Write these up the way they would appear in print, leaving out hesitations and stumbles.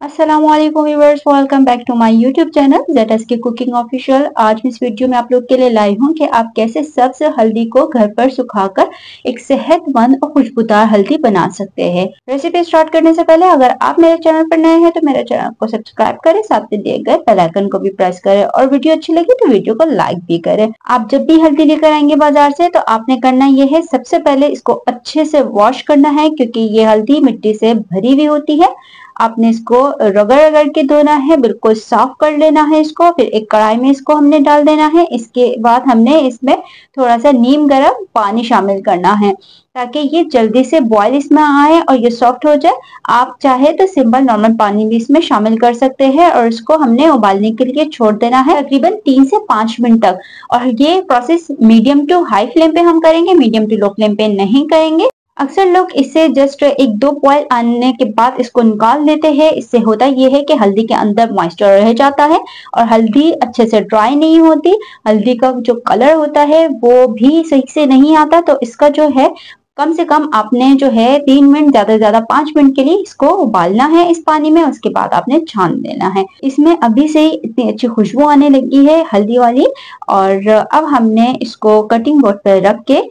अस्सलामुअलैकुम viewers, welcome back to my YouTube channel ZSK cooking official. आज इस video में आप लोग के लिए लाई हूँ कि आप कैसे सब्ज हल्दी को घर पर सुखाकर एक सेहतमंद और खुशबूदार हल्दी बना सकते हैं। रेसिपी स्टार्ट करने से पहले अगर आप मेरे चैनल पर नए हैं तो मेरे चैनल को सब्सक्राइब करें, साथ में दिए गए बेल आइकन को भी प्रेस करें और वीडियो अच्छी लगी तो वीडियो को लाइक भी करें। आप जब भी हल्दी लेकर आएंगे बाजार से तो आपने करना यह है, सबसे पहले इसको अच्छे से वॉश करना है क्योंकि ये हल्दी मिट्टी से भरी हुई होती है। आपने इसको रगड़ रगड़ के धोना है, बिल्कुल साफ कर लेना है इसको। फिर एक कढ़ाई में इसको हमने डाल देना है। इसके बाद हमने इसमें थोड़ा सा नीम गर्म पानी शामिल करना है ताकि ये जल्दी से बॉयल इसमें आए और ये सॉफ्ट हो जाए। आप चाहे तो सिंपल नॉर्मल पानी भी इसमें शामिल कर सकते हैं और इसको हमने उबालने के लिए छोड़ देना है तकरीबन 3 से 5 मिनट तक। और ये process medium to high flame पे हम करेंगे, मीडियम टू लो फ्लेम पे नहीं करेंगे। अक्सर लोग इसे जस्ट एक दो बॉयल आने के बाद इसको निकाल देते हैं। इससे होता यह है कि हल्दी के अंदर मॉइस्चर रह जाता है और हल्दी अच्छे से ड्राई नहीं होती। हल्दी का जो कलर होता है वो भी सही से नहीं आता। तो इसका जो है कम से कम आपने जो है 3 मिनट, ज्यादा से ज्यादा 5 मिनट के लिए इसको उबालना है इस पानी में। उसके बाद आपने छान देना है। इसमें अभी से ही इतनी अच्छी खुशबू आने लगी है हल्दी वाली। और अब हमने इसको कटिंग बोर्ड पर रख के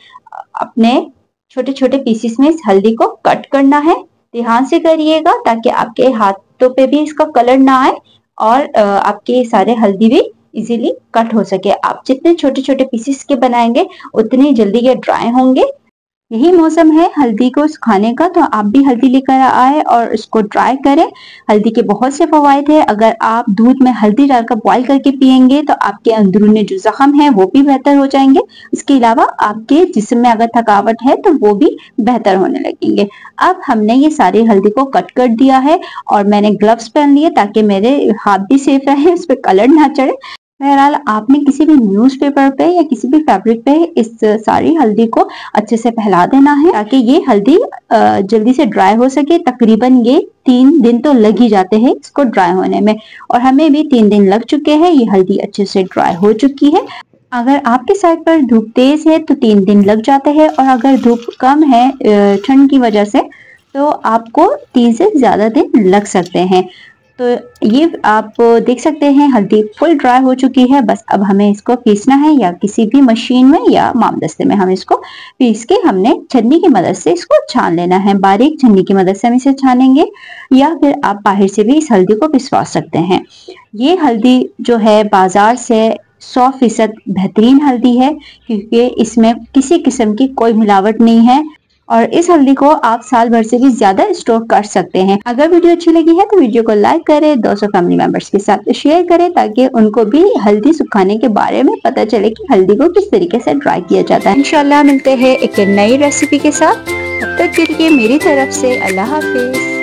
अपने छोटे छोटे पीसेस में इस हल्दी को कट करना है। ध्यान से करिएगा ताकि आपके हाथों पे भी इसका कलर ना आए और आपके सारे हल्दी भी इजीली कट हो सके। आप जितने छोटे छोटे पीसेस के बनाएंगे उतनी जल्दी ये ड्राई होंगे। यही मौसम है हल्दी को सुखाने का, तो आप भी हल्दी लेकर आए और इसको ड्राई करें। हल्दी के बहुत से फवायद है। अगर आप दूध में हल्दी डालकर बॉईल करके पिएंगे तो आपके अंदरूनी जो जख्म है वो भी बेहतर हो जाएंगे। इसके अलावा आपके जिस्म में अगर थकावट है तो वो भी बेहतर होने लगेंगे। अब हमने ये सारी हल्दी को कट कर दिया है और मैंने ग्लव्स पहन लिए ताकि मेरे हाथ भी सेफ रहे, उस पर कलर ना चढ़े। बहरहाल आपने किसी भी न्यूज़पेपर पे या किसी भी फैब्रिक पे इस सारी हल्दी को अच्छे से फैला देना है ताकि ये हल्दी जल्दी से ड्राई हो सके। तकरीबन ये 3 दिन तो लग ही जाते हैं इसको ड्राई होने में और हमें भी 3 दिन लग चुके हैं। ये हल्दी अच्छे से ड्राई हो चुकी है। अगर आपके साइड पर धूप तेज है तो 3 दिन लग जाते हैं और अगर धूप कम है ठंड की वजह से तो आपको 3 से ज्यादा दिन लग सकते हैं। तो ये आप देख सकते हैं हल्दी फुल ड्राई हो चुकी है। बस अब हमें इसको पीसना है या किसी भी मशीन में या मामदस्ते में हम इसको पीस के हमने छन्नी की मदद से इसको छान लेना है। बारीक छन्नी की मदद से हम इसे छानेंगे या फिर आप बाहर से भी इस हल्दी को पिसवा सकते हैं। ये हल्दी जो है बाजार से 100% बेहतरीन हल्दी है क्योंकि इसमें किसी किस्म की कोई मिलावट नहीं है और इस हल्दी को आप साल भर से भी ज्यादा स्टोर कर सकते हैं। अगर वीडियो अच्छी लगी है तो वीडियो को लाइक करें, 200 फैमिली मेंबर्स के साथ शेयर करें ताकि उनको भी हल्दी सुखाने के बारे में पता चले कि हल्दी को किस तरीके से ड्राई किया जाता है। इंशाल्लाह मिलते हैं एक नई रेसिपी के साथ। तब तक के लिए मेरी तरफ से अल्लाह हाफिज।